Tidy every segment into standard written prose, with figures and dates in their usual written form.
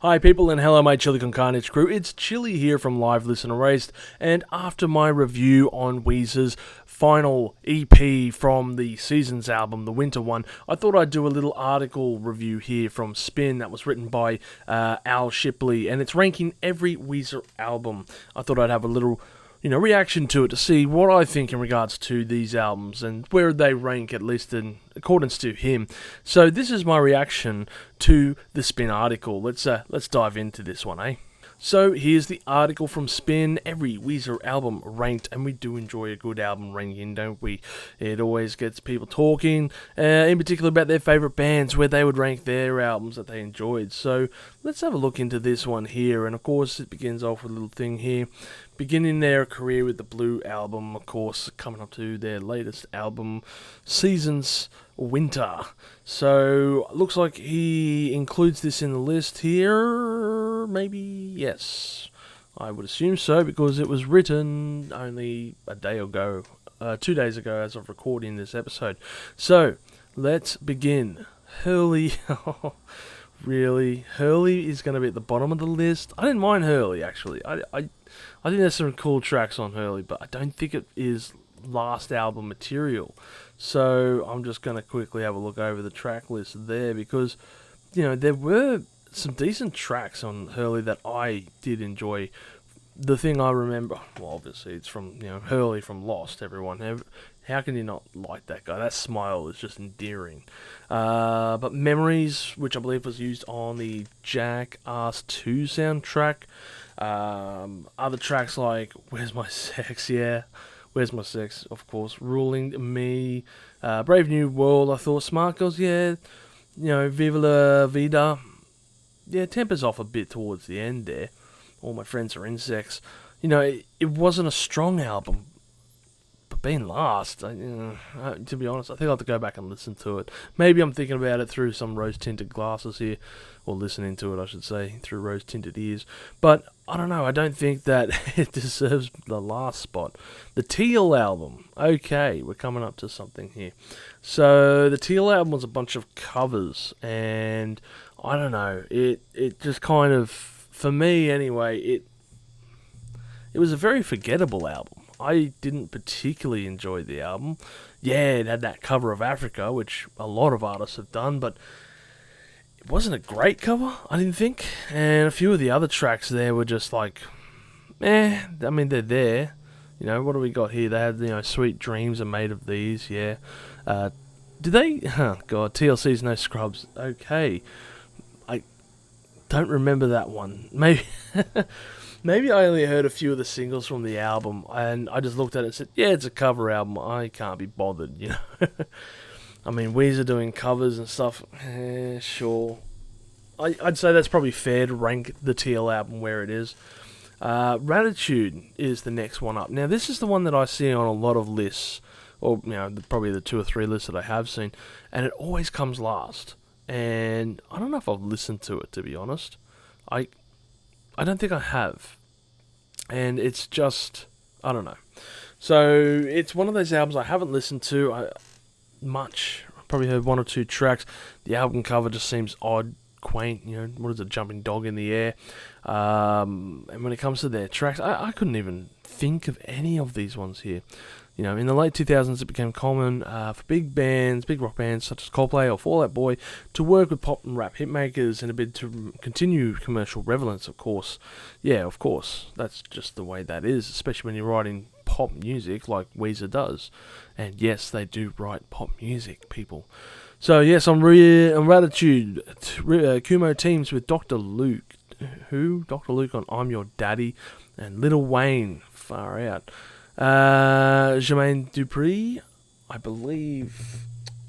Hi people and hello my Chili Con Carnage crew, it's Chili here from Live Listen Erased, and after my review on Weezer's final EP from the Seasons album, the winter one, I thought I'd do a little article review here from Spin that was written by Al Shipley, and it's ranking every Weezer album. I thought I'd have a little reaction to it to see what I think in regards to these albums and where they rank, at least in accordance to him. So this is my reaction to the Spin article. Let's dive into this one, eh? So here's the article from Spin, every Weezer album ranked, and we do enjoy a good album ranking, don't we? It always gets people talking, in particular about their favourite bands, where they would rank their albums that they enjoyed. So let's have a look into this one here, and of course it begins off with a little thing here. Beginning their career with the Blue album, of course, coming up to their latest album, Seasons Winter. So, looks like he includes this in the list here, maybe, yes. I would assume so, because it was written only a day ago, 2 days ago as of recording this episode. So, let's begin. Hurley, really? Hurley is going to be at the bottom of the list? I didn't mind Hurley, actually. I think there's some cool tracks on Hurley, but I don't think it is last album material. So I'm just going to quickly have a look over the track list there, because, there were some decent tracks on Hurley that I did enjoy. The thing I remember, well, obviously it's from, Hurley from Lost, everyone. How can you not like that guy? That smile is just endearing. But Memories, which I believe was used on the Jackass 2 soundtrack. Other tracks like Where's My Sex, Where's My Sex, of course, Ruling Me, Brave New World, I thought, Smart Girls, Viva La Vida, tempers off a bit towards the end there, All My Friends Are Insects, it wasn't a strong album, but being last, to be honest, I think I'll have to go back and listen to it. Maybe I'm thinking about it through some rose-tinted glasses here, or listening to it, I should say, through rose-tinted ears. But, I don't know, I don't think that it deserves the last spot. The Teal album. Okay, we're coming up to something here. So, the Teal album was a bunch of covers, and, I don't know, it just kind of, for me anyway, it was a very forgettable album. I didn't particularly enjoy the album. Yeah, it had that cover of Africa, which a lot of artists have done, but it wasn't a great cover, I didn't think. And a few of the other tracks there were just like, they're there. What do we got here? They had, Sweet Dreams Are Made of These, yeah. Did they? Oh, God, TLC's No Scrubs. Okay. I don't remember that one. Maybe I only heard a few of the singles from the album, and I just looked at it and said, yeah, it's a cover album. I can't be bothered, Weezer doing covers and stuff, sure. I'd say that's probably fair to rank the Teal album where it is. Ratitude is the next one up. Now, this is the one that I see on a lot of lists, or, probably the 2 or 3 lists that I have seen, and it always comes last. And I don't know if I've listened to it, to be honest. I don't think I have. And it's just, I don't know. So, it's one of those albums I haven't listened to much. I've probably heard 1 or 2 tracks. The album cover just seems odd, quaint, what is it, jumping dog in the air. And when it comes to their tracks, I couldn't even think of any of these ones here. In the late 2000s, it became common for big rock bands such as Coldplay or Fall Out Boy to work with pop and rap hitmakers in a bid to continue commercial relevance, of course. Yeah, of course. That's just the way that is, especially when you're writing pop music like Weezer does. And yes, they do write pop music, people. So, yes, on Ratitude, Kumo teams with Dr. Luke. Who? Dr. Luke on I'm Your Daddy. And Lil Wayne, far out. Jermaine Dupri, I believe,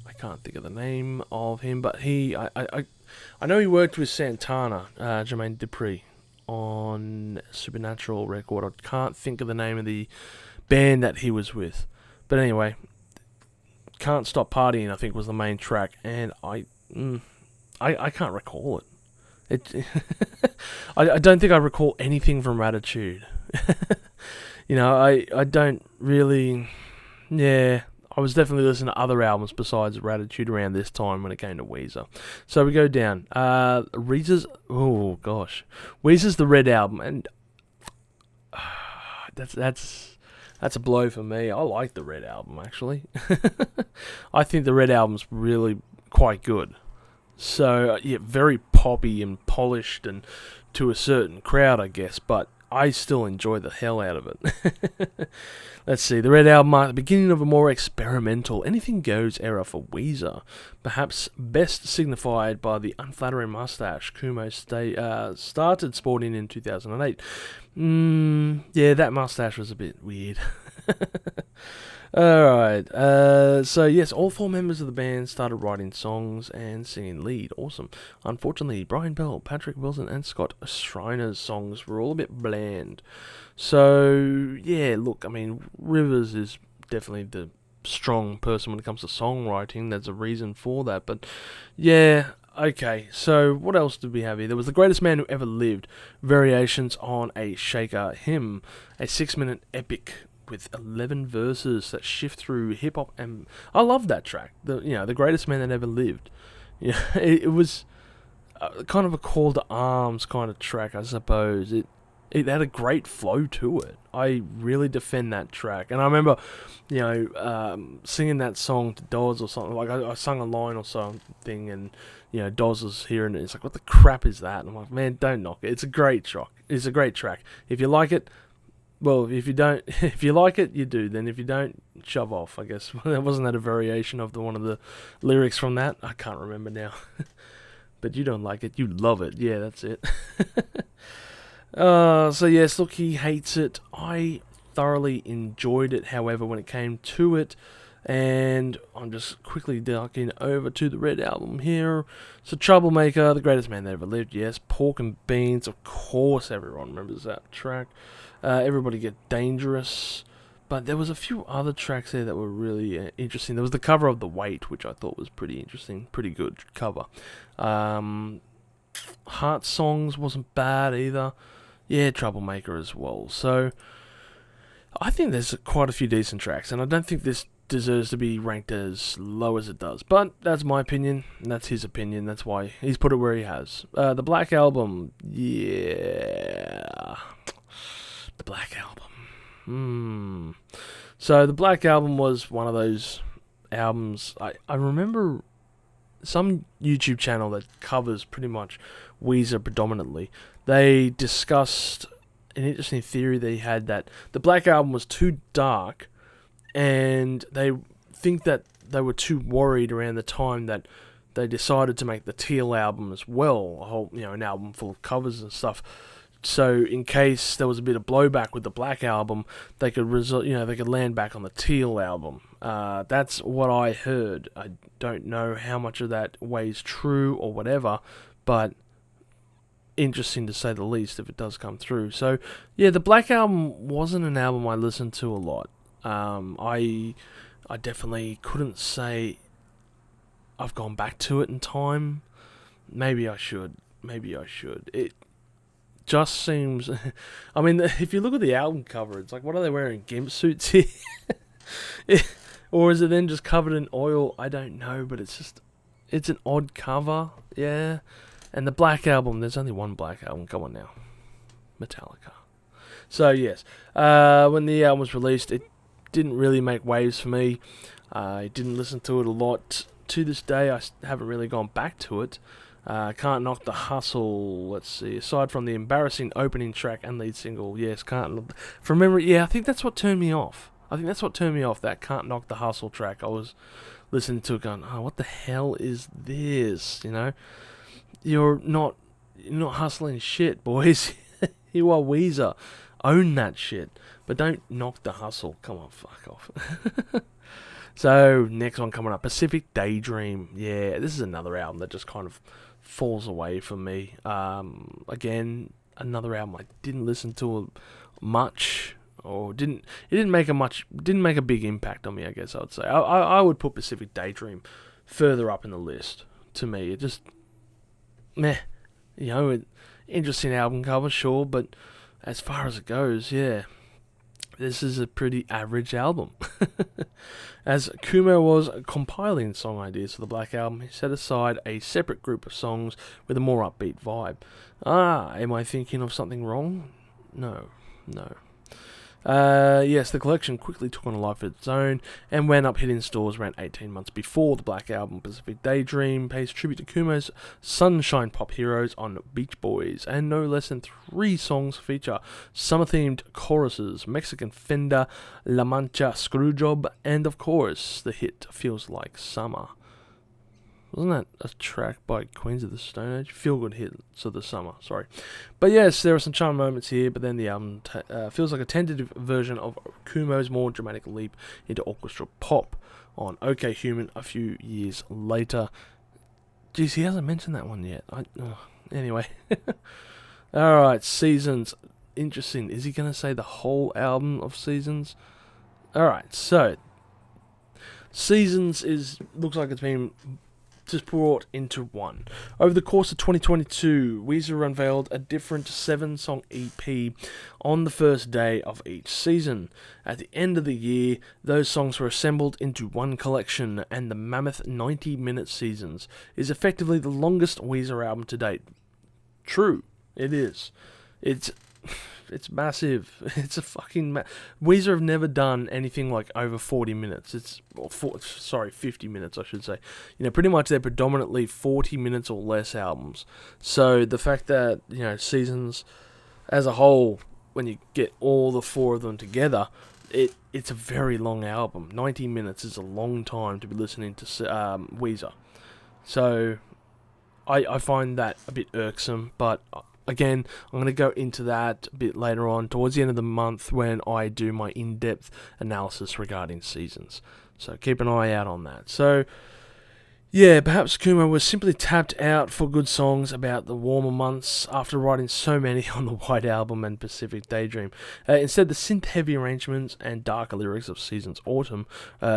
I can't think of the name of him, but I know he worked with Santana, Jermaine Dupri, on Supernatural record. I can't think of the name of the band that he was with, but anyway, Can't Stop Partying, I think, was the main track, and I can't recall it. I don't think I recall anything from Ratitude. I don't really, I was definitely listening to other albums besides Ratitude around this time when it came to Weezer. So we go down. Weezer's The Red Album, and that's a blow for me. I like the Red Album, actually. I think the Red Album's really quite good. So, yeah, very poppy and polished and to a certain crowd, I guess, but I still enjoy the hell out of it. Let's see, the Red Album marked the beginning of a more experimental, anything-goes era for Weezer, perhaps best signified by the unflattering mustache Kumo started sporting in 2008. Yeah, that mustache was a bit weird. Alright, so yes, all 4 members of the band started writing songs and singing lead. Awesome. Unfortunately, Brian Bell, Patrick Wilson, and Scott Schreiner's songs were all a bit bland. So, yeah, look, I mean, Rivers is definitely the strong person when it comes to songwriting. There's a reason for that, but yeah, okay, so what else did we have here? There was The Greatest Man Who Ever Lived, variations on a Shaker hymn, a 6-minute epic with 11 verses that shift through hip hop, and I love that track. The Greatest Man That Ever Lived. Yeah, it was kind of a call to arms kind of track, I suppose. It had a great flow to it. I really defend that track, and I remember, singing that song to Doz or something. Like I sung a line or something, and Doz was hearing it. It's like, what the crap is that? And I'm like, man, don't knock it. It's a great track. It's a great track. If you like it. Well, if you like it, you do. Then if you don't, shove off, I guess. Wasn't that a variation of one of the lyrics from that? I can't remember now. But you don't like it, you love it. Yeah, that's it. So yes, look, he hates it. I thoroughly enjoyed it, however, when it came to it. And I'm just quickly ducking over to the Red Album here. So Troublemaker, The Greatest Man That Ever Lived, yes. Pork and Beans, of course everyone remembers that track. Everybody Get Dangerous. But there was a few other tracks there that were really interesting. There was the cover of The Weight, which I thought was pretty interesting. Pretty good cover. Heart Songs wasn't bad either. Yeah, Troublemaker as well. So I think there's quite a few decent tracks, and I don't think this deserves to be ranked as low as it does. But that's my opinion, and that's his opinion. That's why he's put it where he has. The Black Album, yeah. The Black Album. So the Black Album was one of those albums. I remember some YouTube channel that covers pretty much Weezer predominantly. They discussed an interesting theory they had that the Black Album was too dark, and they think that they were too worried around the time that they decided to make the Teal album as well, a whole, an album full of covers and stuff. So in case there was a bit of blowback with the Black Album, they could they could land back on the Teal album. That's what I heard. I don't know how much of that weighs true or whatever, but interesting to say the least if it does come through. So yeah, the Black Album wasn't an album I listened to a lot. I definitely couldn't say I've gone back to it in time. Maybe I should. It just seems... I mean, if you look at the album cover, it's like, what are they wearing? Gimp suits here? Or is it then just covered in oil? I don't know, but it's an odd cover. Yeah. And the Black Album, there's only one Black Album. Come on now. Metallica. So, yes. When the album was released, it didn't really make waves for me. I didn't listen to it a lot. To this day, I haven't really gone back to it. Can't Knock the Hustle. Let's see. Aside from the embarrassing opening track and lead single, yes, from memory, yeah, I think that's what turned me off. That Can't Knock the Hustle track. I was listening to it going, oh, what the hell is this? You're not hustling shit, boys. You are Weezer. Own that shit. But don't knock the hustle. Come on, fuck off. So, next one coming up, Pacific Daydream. Yeah, this is another album that just kind of falls away from me. Again, another album I didn't listen to much, or didn't make a big impact on me, I guess I would say. I would put Pacific Daydream further up in the list. To me, it just meh. Interesting album cover, sure, but as far as it goes, yeah. this is a pretty average album. As Kumo was compiling song ideas for the Black Album, he set aside a separate group of songs with a more upbeat vibe. Am I thinking of something wrong? No. Yes, the collection quickly took on a life of its own and went up hitting stores around 18 months before the Black Album. Pacific Daydream pays tribute to Kumo's sunshine pop heroes on Beach Boys, and no less than 3 songs feature summer-themed choruses: Mexican Fender, La Mancha Screwjob, and of course, the hit Feels Like Summer. Wasn't that a track by Queens of the Stone Age? Feel Good Hits of the Summer, sorry. But yes, there are some charm moments here, but then the album feels like a tentative version of Kumo's more dramatic leap into orchestral pop on OK Human a few years later. Geez, he hasn't mentioned that one yet. Anyway. Alright, Seasons. Interesting. Is he going to say the whole album of Seasons? Alright, so Seasons looks like it's been just brought into one. Over the course of 2022, Weezer unveiled a different 7-song EP on the first day of each season. At the end of the year, those songs were assembled into one collection, and the mammoth 90-minute Seasons is effectively the longest Weezer album to date. True, it is. It's massive. It's a fucking Weezer have never done anything like over 40 minutes. 50 minutes, I should say. Pretty much they're predominantly 40 minutes or less albums. So the fact that, Seasons as a whole, when you get all the 4 of them together, it's a very long album. 90 minutes is a long time to be listening to Weezer. So I find that a bit irksome, but again, I'm going to go into that a bit later on, towards the end of the month, when I do my in-depth analysis regarding Seasons. So keep an eye out on that. So, yeah, perhaps Kumo was simply tapped out for good songs about the warmer months after writing so many on the White Album and Pacific Daydream. Instead, the synth-heavy arrangements and darker lyrics of Seasons Autumn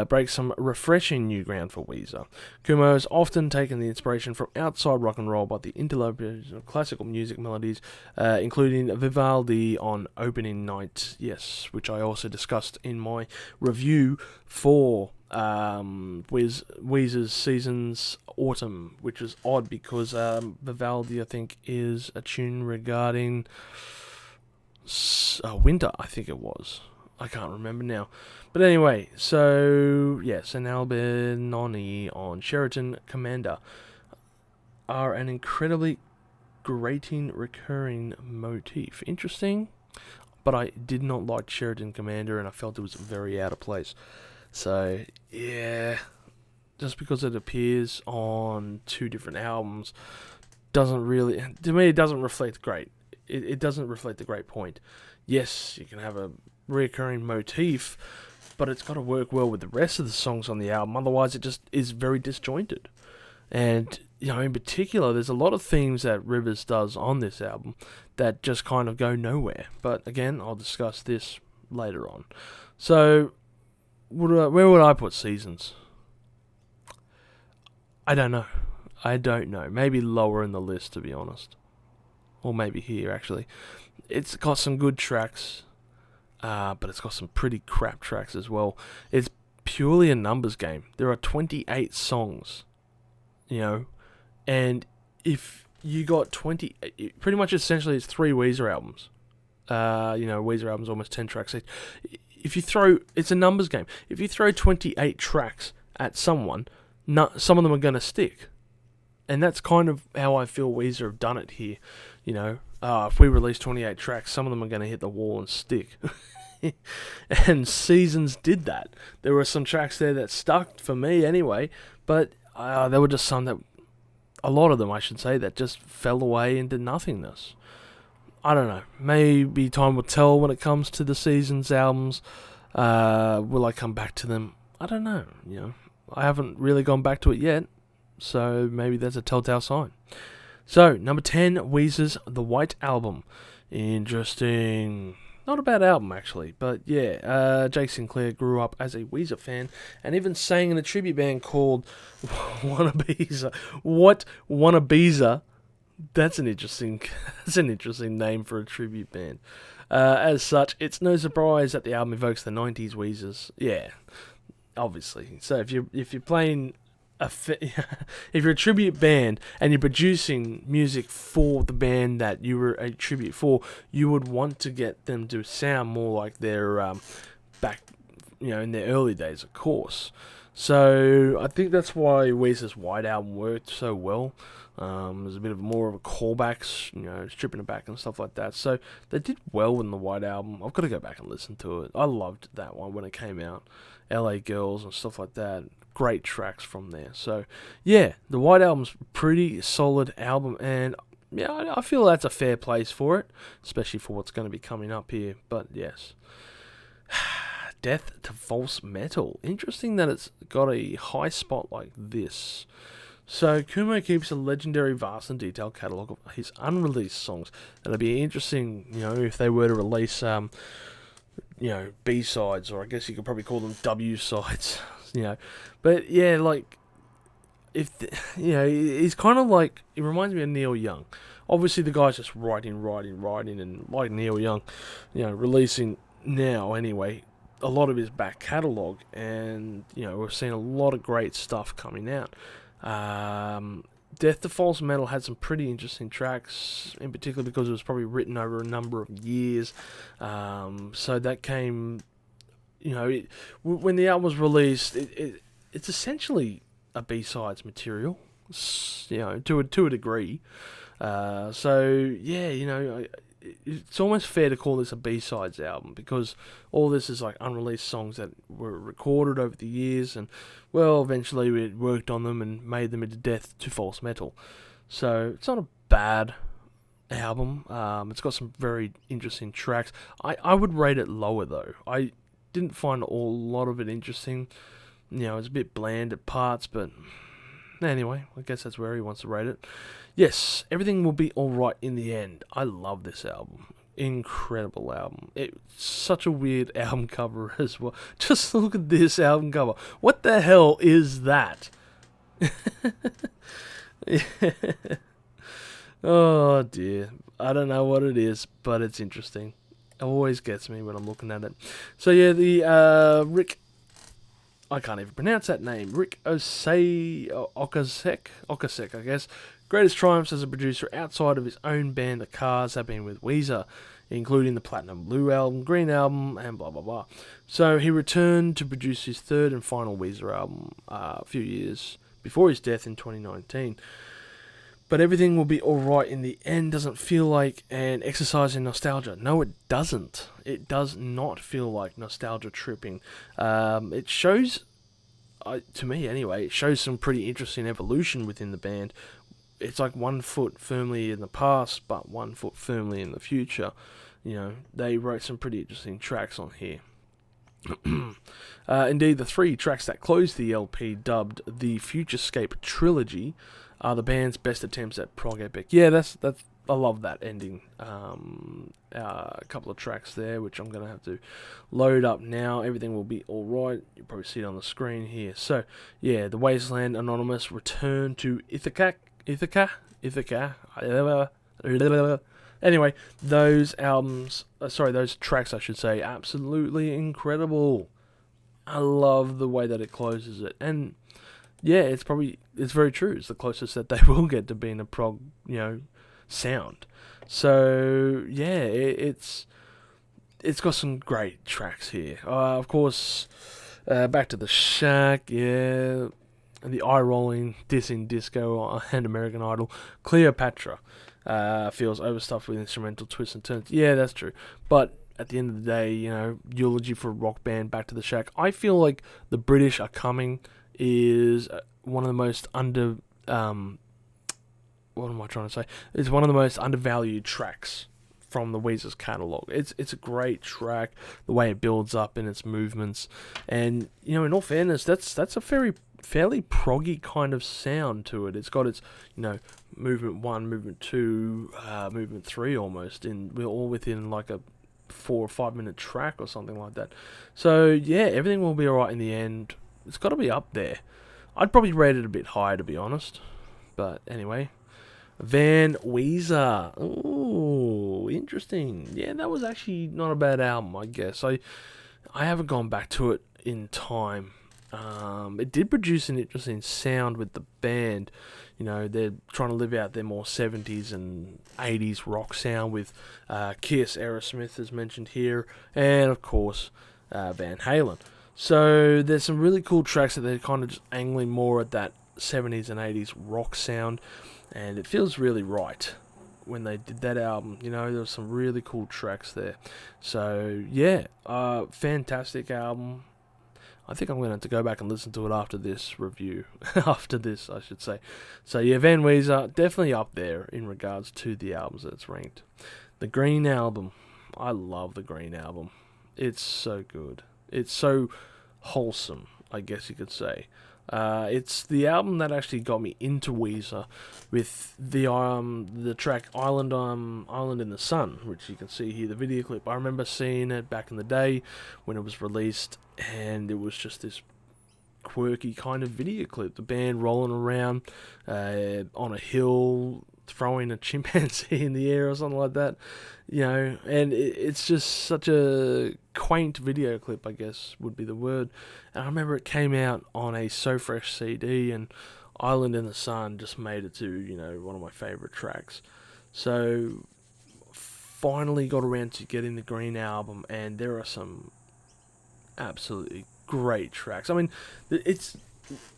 break some refreshing new ground for Weezer. Kumo has often taken the inspiration from outside rock and roll, but the interlopers of classical music melodies, including Vivaldi on Opening Night, yes, which I also discussed in my review for Weezer's Seasons Autumn, which is odd because Vivaldi, I think, is a tune regarding winter, I think it was. I can't remember now. But anyway, so yes, and Albinoni on Sheraton Commander are an incredibly grating recurring motif. Interesting, but I did not like Sheraton Commander, and I felt it was very out of place. So, yeah, just because it appears on 2 different albums doesn't really, to me, it doesn't reflect great. It doesn't reflect the great point. Yes, you can have a recurring motif, but it's got to work well with the rest of the songs on the album. Otherwise, it just is very disjointed. And, in particular, there's a lot of themes that Rivers does on this album that just kind of go nowhere. But again, I'll discuss this later on. So, where would I put Seasons? I don't know. Maybe lower in the list, to be honest. Or maybe here, actually. It's got some good tracks, but it's got some pretty crap tracks as well. It's purely a numbers game. There are 28 songs, and if you got 20, pretty much essentially it's 3 Weezer albums. Weezer albums almost 10 tracks each. If you throw, it's a numbers game. If you throw 28 tracks at someone, some of them are going to stick. And that's kind of how I feel Weezer have done it here. If we release 28 tracks, some of them are going to hit the wall and stick. And Seasons did that. There were some tracks there that stuck, for me anyway, but there were just some that, a lot of them I should say, that just fell away into nothingness. I don't know. Maybe time will tell when it comes to the Seasons albums. Will I come back to them? I don't know. I haven't really gone back to it yet, so maybe that's a telltale sign. So, number 10, Weezer's The White Album. Interesting. Not a bad album, actually, but yeah, Jake Sinclair grew up as a Weezer fan and even sang in a tribute band called Wannabeezer. What Wannabeezer? That's an interesting that's an interesting name for a tribute band. As such, it's no surprise that the album evokes the '90s Weezers. Yeah, obviously. So if you're playing if you're a tribute band and you're producing music for the band that you were a tribute for, you would want to get them to sound more like their back, in their early days, of course. So I think that's why Weezer's White Album worked so well. There's a bit of more of a callbacks, stripping it back and stuff like that. So they did well in the White Album. I've got to go back and listen to it. I loved that one when it came out. LA Girls and stuff like that. Great tracks from there. So yeah, the White Album's a pretty solid album, and yeah, I feel that's a fair place for it, especially for what's going to be coming up here. But yes. Death to False Metal. Interesting that it's got a high spot like this. So Kumo keeps a legendary, vast and detailed catalogue of his unreleased songs. And it'd be interesting, if they were to release, B-sides, or I guess you could probably call them W-sides, But yeah, like, he's kind of like, it reminds me of Neil Young. Obviously the guy's just writing, and like Neil Young, releasing now anyway, a lot of his back catalogue, and we've seen a lot of great stuff coming out. Death to False Metal had some pretty interesting tracks, in particular because it was probably written over a number of years. So that came, when the album was released, it's essentially a B-sides material, to a degree. So yeah, it's almost fair to call this a B-sides album, because all this is like unreleased songs that were recorded over the years, and eventually we worked on them and made them into Death to False Metal. So it's not a bad album. It's got some very interesting tracks. I would rate it lower though. I didn't find a lot of it interesting. It's a bit bland at parts, but anyway, I guess that's where he wants to rate it. Yes, Everything Will Be Alright in the End. I love this album. Incredible album. It's such a weird album cover as well. Just look at this album cover. What the hell is that? Oh dear. I don't know what it is, but it's interesting. It always gets me when I'm looking at it. So yeah, the Rick... I can't even pronounce that name. Rick Ocasek, I guess. Greatest triumphs as a producer outside of his own band, The Cars, have been with Weezer, including the Platinum Blue album, Green album, and blah blah blah. So he returned to produce his third and final Weezer album a few years before his death in 2019. But Everything Will Be Alright in the End doesn't feel like an exercise in nostalgia. No, it doesn't. It does not feel like nostalgia tripping. It shows, to me anyway, it shows some pretty interesting evolution within the band. It's like 1 foot firmly in the past, but 1 foot firmly in the future. They wrote some pretty interesting tracks on here. Indeed, the 3 tracks that close the LP, dubbed the Futurescape Trilogy, are the band's best attempts at prog epic. Yeah, that's I love that ending. A couple of tracks there, which I'm going to have to load up now. Everything Will Be Alright. You'll probably see it on the screen here. So, yeah, The Wasteland, Anonymous, Return to Ithaca. Anyway, those tracks, I should say, absolutely incredible. I love the way that it closes it, and yeah, it's very true. It's the closest that they will get to being a prog, sound. So yeah, it's got some great tracks here. Of course, Back to the Shack, yeah. The eye-rolling, dissing Disco and American Idol. Cleopatra feels overstuffed with instrumental twists and turns. Yeah, that's true. But at the end of the day, eulogy for a rock band, Back to the Shack. I feel like The British Are Coming is one of the most what am I trying to say? It's one of the most undervalued tracks from the Weezer's catalogue. It's a great track, the way it builds up in its movements, and in all fairness, that's a fairly proggy kind of sound to it. It's got its movement 1, movement 2, movement 3 almost, we're all within like a 4 or 5 minute track or something like that. So yeah, Everything Will Be Alright in the End. It's got to be up there. I'd probably rate it a bit higher, to be honest, but anyway. Van Weezer. Ooh, interesting. Yeah, that was actually not a bad album, I guess. I haven't gone back to it in time. It did produce an interesting sound with the band. You know, they're trying to live out their more 70s and 80s rock sound with Kiss, Aerosmith, as mentioned here, and of course, Van Halen. So there's some really cool tracks that they're kind of just angling more at that 70s and 80s rock sound, and it feels really right when they did that album. You know, there were some really cool tracks there. So yeah, fantastic album. I think I'm going to have to go back and listen to it after this review. After this, I should say. So yeah, Van Weezer, definitely up there in regards to the albums that it's ranked. The Green Album. I love the Green Album. It's so good. It's so wholesome, I guess you could say. It's the album that actually got me into Weezer with the track Island in the Sun, which you can see here, the video clip. I remember seeing it back in the day when it was released, and it was just this quirky kind of video clip. The band rolling around on a hill, throwing a chimpanzee in the air or something like that, you know, and it's just such a quaint video clip, I guess would be the word. And I remember it came out on a So Fresh CD, and Island in the Sun just made it to, you know, one of my favourite tracks. So finally got around to getting the Green Album, and there are some absolutely great tracks. I mean, it's,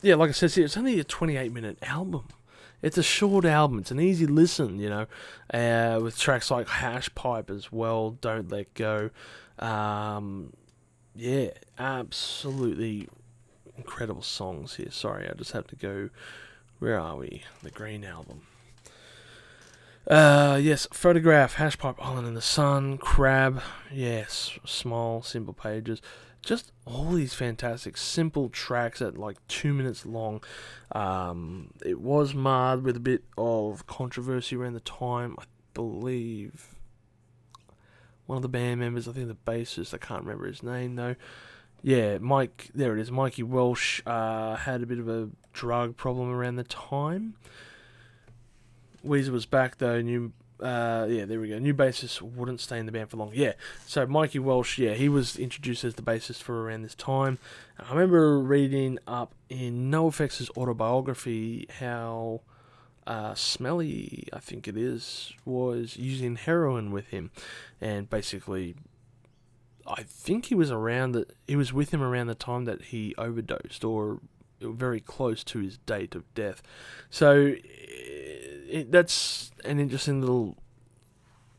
yeah, like I said, it's only a 28-minute album. It's a short album. It's an easy listen, you know, with tracks like Hash Pipe as well, Don't Let Go. Yeah, absolutely incredible songs here. Sorry, I just have to go. Where are we? The Green Album. Yes, Photograph, Hash Pipe, Island in the Sun, Crab. Yes, Small, Simple Pages. Just all these fantastic, simple tracks at like 2 minutes long. It was marred with a bit of controversy around the time. I believe one of the band members, I think the bassist, I can't remember his name though. Yeah, Mike, there it is. Mikey Welsh had a bit of a drug problem around the time. Weezer was back though. Yeah, there we go. New bassist wouldn't stay in the band for long. Yeah, so Mikey Welsh, yeah, he was introduced as the bassist for around this time. I remember reading up in NoFX's autobiography how Smelly, I think it is, was using heroin with him, and basically, I think he was with him around the time that he overdosed, or very close to his date of death. So that's an interesting little,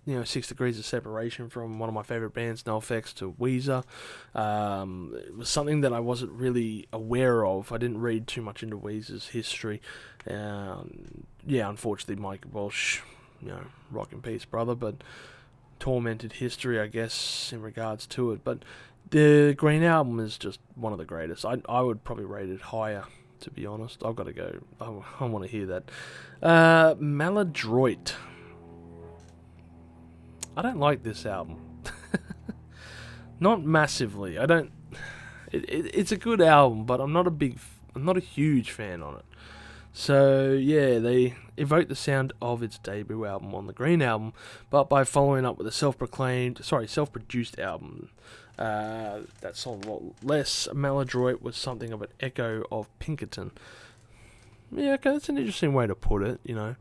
you know, 6 degrees of separation from one of my favourite bands, NoFX, to Weezer. It was something that I wasn't really aware of. I didn't read too much into Weezer's history. Yeah, unfortunately, Mike Walsh, you know, rock in peace, brother, but tormented history, I guess, in regards to it. But the Green Album is just one of the greatest. I would probably rate it higher, to be honest. I've got to go. I want to hear that. Maladroit. I don't like this album. Not massively. I don't. It's a good album, but I'm not a huge fan on it. So yeah, they evoke the sound of its debut album on the Green Album, but by following up with a self-produced album that sold a lot less. Maladroit was something of an echo of Pinkerton. Yeah, okay, that's an interesting way to put it, you know.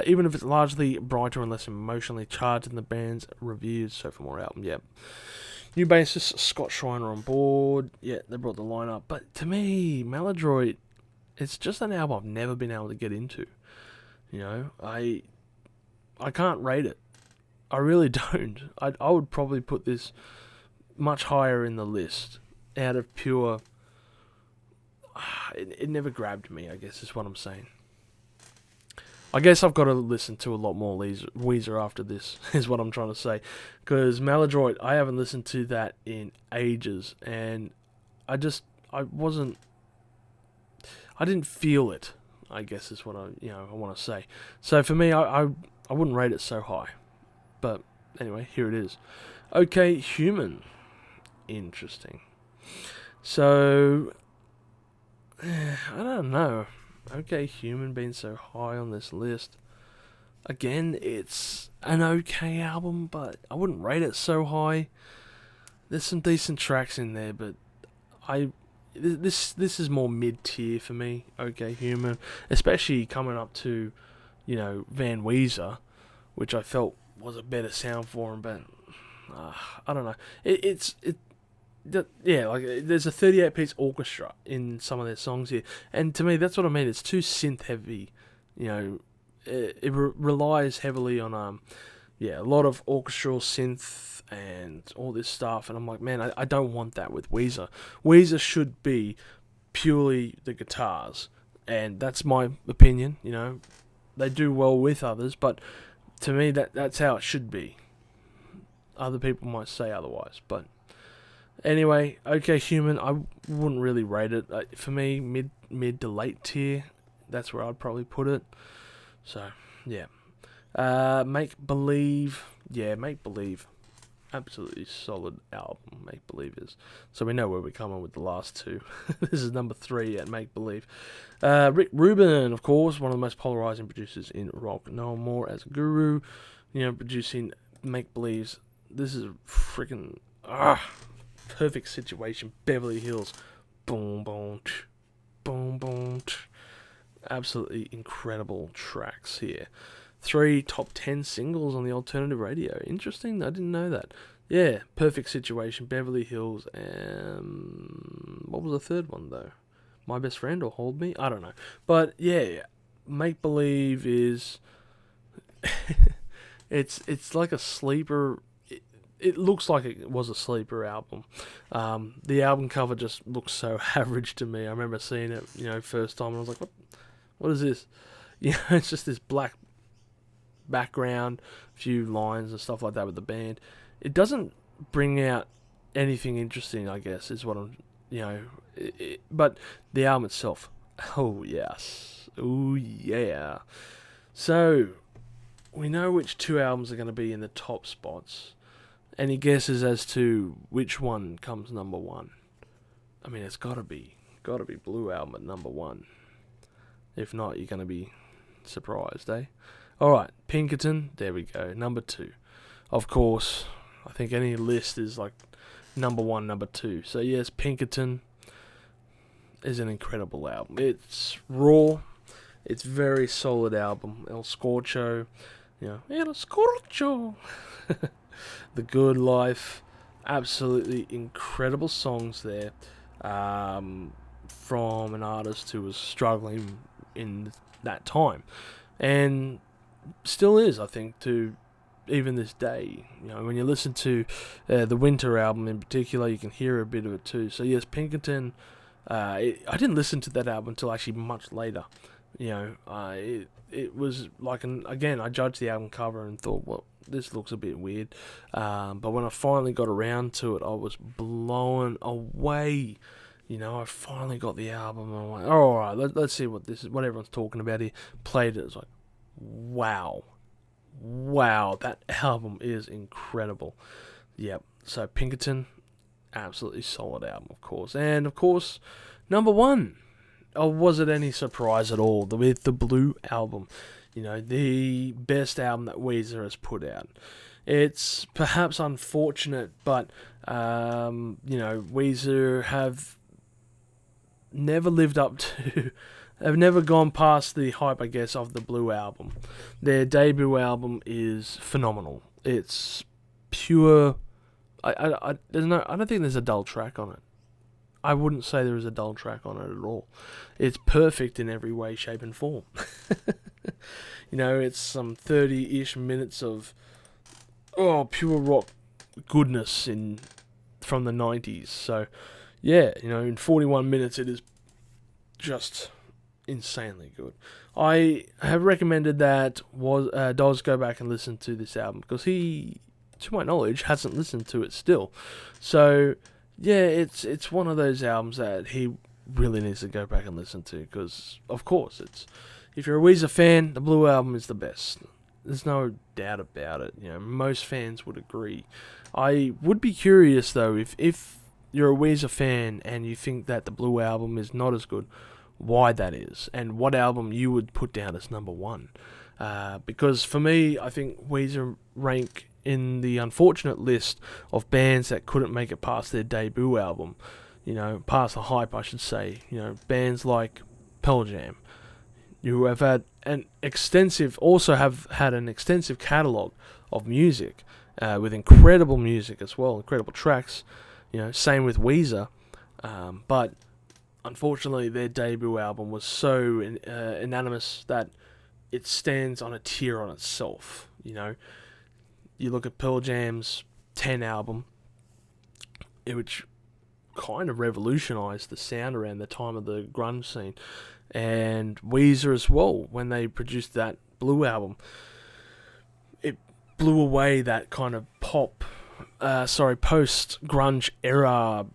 Even if it's largely brighter and less emotionally charged than the band's reviews. So for more album, yeah. New bassist Scott Schreiner on board. Yeah, they brought the line up. But to me, Maladroit, it's just an album I've never been able to get into. You know, I can't rate it. I really don't. I would probably put this much higher in the list out of pure... It never grabbed me, I guess, is what I'm saying. I guess I've got to listen to a lot more Weezer after this, is what I'm trying to say. Because Maladroit, I haven't listened to that in ages, and I didn't feel it, I guess is what I want to say. So for me, I wouldn't rate it so high. But anyway, here it is. Okay, Human. Interesting. So, I don't know. Okay, Human being so high on this list. again, it's an okay album, but I wouldn't rate it so high. There's some decent tracks in there, but I this is more mid tier for me. Okay, Human, especially coming up to, Van Weezer, which I felt was a better sound for him, but I don't know. Yeah, like there's a 38-piece orchestra in some of their songs here, and to me that's what I mean. It's too synth heavy, it relies heavily on a lot of orchestral synth and all this stuff, and I'm like, man, I don't want that with Weezer. Weezer should be purely the guitars, and that's my opinion. They do well with others, but to me that's how it should be. Other people might say otherwise, but anyway, okay, Human, I wouldn't really rate it. For me, mid to late tier. That's where I'd probably put it. So yeah, Make Believe. Yeah, Make Believe. Absolutely solid album, Make Believe is. So we know where we're coming with the last two. This is number 3 at Make Believe. Rick Rubin, of course, one of the most polarizing producers in rock. No more as a guru, producing Make Believes. This is a freaking perfect situation. Beverly Hills, boom, boom, boom, boom. Absolutely incredible tracks here. 3 top 10 singles on the alternative radio. Interesting, I didn't know that. Yeah, Perfect Situation, Beverly Hills, and what was the third one though? My Best Friend or Hold Me? I don't know. But yeah, Make Believe is it's like a sleeper. It looks like it was a sleeper album. The album cover just looks so average to me. I remember seeing it, first time, and I was like, what is this? It's just this black background, a few lines and stuff like that with the band. It doesn't bring out anything interesting, I guess, is what I'm, but the album itself, oh yes, oh yeah. So, we know which 2 albums are going to be in the top spots. Any guesses as to which one comes number 1? I mean, it's gotta be Blue Album at number 1. If not, you're gonna be surprised, eh? Alright, Pinkerton, there we go, number 2. Of course, I think any list is like number 1, number 2. So yes, Pinkerton is an incredible album. It's raw, it's very solid album. El Scorcho, El Scorcho. The Good Life, absolutely incredible songs there, from an artist who was struggling in that time, and still is, I think, to even this day. When you listen to the Winter album in particular, you can hear a bit of it too. So yes, Pinkerton. I didn't listen to that album until actually much later. It was like again, I judged the album cover and thought, well, this looks a bit weird. But when I finally got around to it, I was blown away. I finally got the album and I went, alright, let's see what everyone's talking about here. Played it, it's like, wow, that album is incredible. Yep, so Pinkerton, absolutely solid album, of course. And, of course, number 1. Or was it any surprise at all with the Blue Album? The best album that Weezer has put out. It's perhaps unfortunate, but, Weezer have never lived up to, have never gone past the hype, I guess, of the Blue Album. Their debut album is phenomenal. It's pure. I don't think there's a dull track on it. I wouldn't say there is a dull track on it at all. It's perfect in every way, shape, and form. It's some 30-ish minutes of pure rock goodness from the 90s. So, yeah, in 41 minutes it is just insanely good. I have recommended that Doz go back and listen to this album because he, to my knowledge, hasn't listened to it still. So, yeah, it's one of those albums that he really needs to go back and listen to because, of course, if you're a Weezer fan, the Blue Album is the best. There's no doubt about it. Most fans would agree. I would be curious, though, if you're a Weezer fan and you think that the Blue Album is not as good, why that is, and what album you would put down as number 1. Because for me, I think Weezer rank in the unfortunate list of bands that couldn't make it past their debut album. Past the hype, I should say. Bands like Pearl Jam, who have had an extensive catalogue of music, with incredible music as well, incredible tracks. Same with Weezer, but unfortunately their debut album was so unanimous that it stands on a tier on itself. You look at Pearl Jam's 10 album, which kind of revolutionized the sound around the time of the grunge scene, and Weezer as well, when they produced that Blue album, it blew away that kind of post-grunge era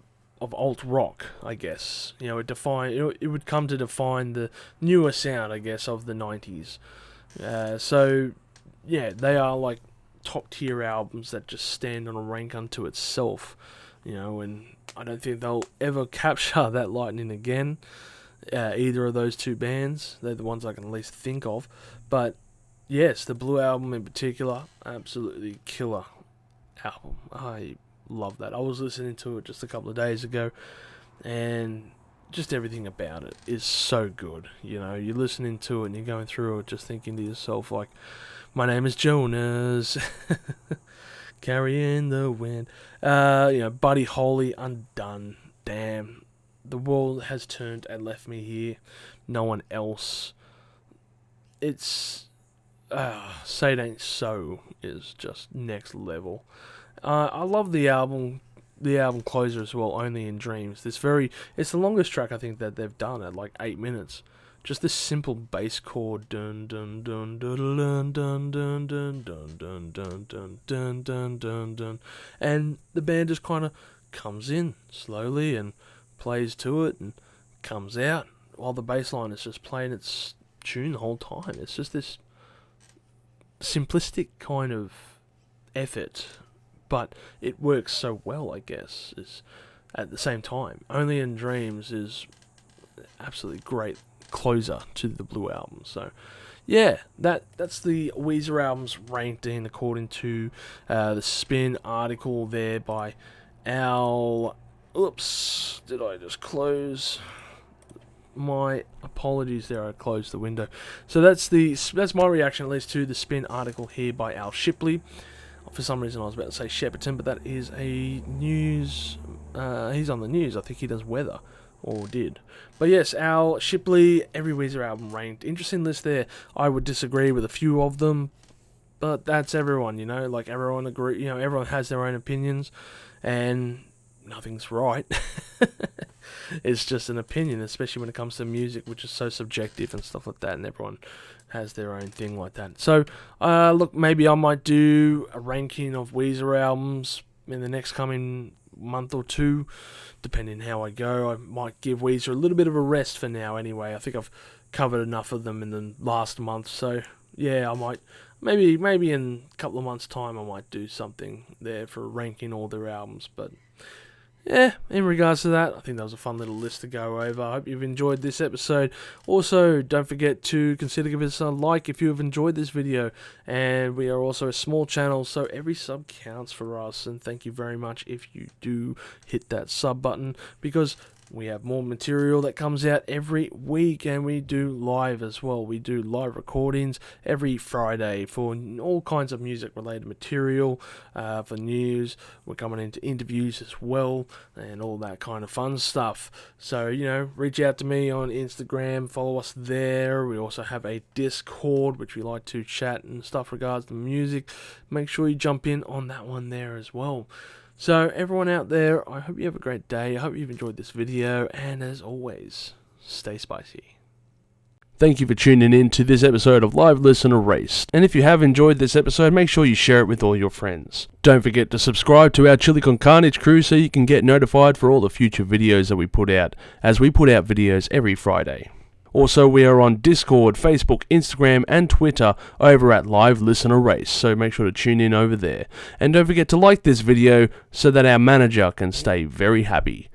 of alt rock, I guess. It would come to define the newer sound, I guess, of the 90s. So yeah, they are like top tier albums that just stand on a rank unto itself. And I don't think they'll ever capture that lightning again. Either of those two bands, they're the ones I can at least think of. But yes, the Blue album in particular, absolutely killer album. I love that. I was listening to it just a couple of days ago, and just everything about it is so good. You're listening to it and you're going through it just thinking to yourself, like, my name is Jonas, carrying the wind. Buddy Holly, Undone, damn. The world has turned and left me here, no one else. It's Say It Ain't So is just next level. I love the album closer as well, Only in Dreams. It's the longest track I think that they've done at like 8 minutes. Just this simple bass chord, dun dun dun dun dun dun dun dun dun dun dun dun dun dun dun, and the band just kind of comes in slowly and plays to it and comes out while the bass line is just playing its tune the whole time. It's just this simplistic kind of effort, but it works so well, I guess, is at the same time. Only in Dreams is absolutely great closer to the Blue album. So yeah, that's the Weezer albums ranked in according to the Spin article there by Al. Oops, did I just close? My apologies there, I closed the window. So that's my reaction, at least, to the Spin article here by Al Shipley. For some reason I was about to say Shepperton, but that is a news, he's on the news. I think he does weather, or did. But yes, Al Shipley, every Weezer album ranked. Interesting list there. I would disagree with a few of them, but that's everyone, like everyone agree, everyone has their own opinions, and nothing's right. It's just an opinion, especially when it comes to music, which is so subjective and stuff like that, and everyone has their own thing like that. So, look, maybe I might do a ranking of Weezer albums in the next coming month or two, depending how I go. I might give Weezer a little bit of a rest for now anyway. I think I've covered enough of them in the last month, so yeah, I might, maybe in a couple of months' time, I might do something there for ranking all their albums, but yeah, in regards to that, I think that was a fun little list to go over. I hope you've enjoyed this episode. Also, don't forget to consider giving us a like if you have enjoyed this video. And we are also a small channel, so every sub counts for us. And thank you very much if you do hit that sub button, because we have more material that comes out every week, and we do live as well. We do live recordings every Friday for all kinds of music related material, for news. We're coming into interviews as well, and all that kind of fun stuff. So, reach out to me on Instagram, follow us there. We also have a Discord, which we like to chat and stuff regards to music. Make sure you jump in on that one there as well. So everyone out there, I hope you have a great day. I hope you've enjoyed this video, and as always, stay spicy. Thank you for tuning in to this episode of Live Listen Erased. And if you have enjoyed this episode, make sure you share it with all your friends. Don't forget to subscribe to our Chili Con Carnage crew so you can get notified for all the future videos that we put out, as we put out videos every Friday. Also, we are on Discord, Facebook, Instagram, and Twitter over at Live Listen Erased, so make sure to tune in over there. And don't forget to like this video so that our manager can stay very happy.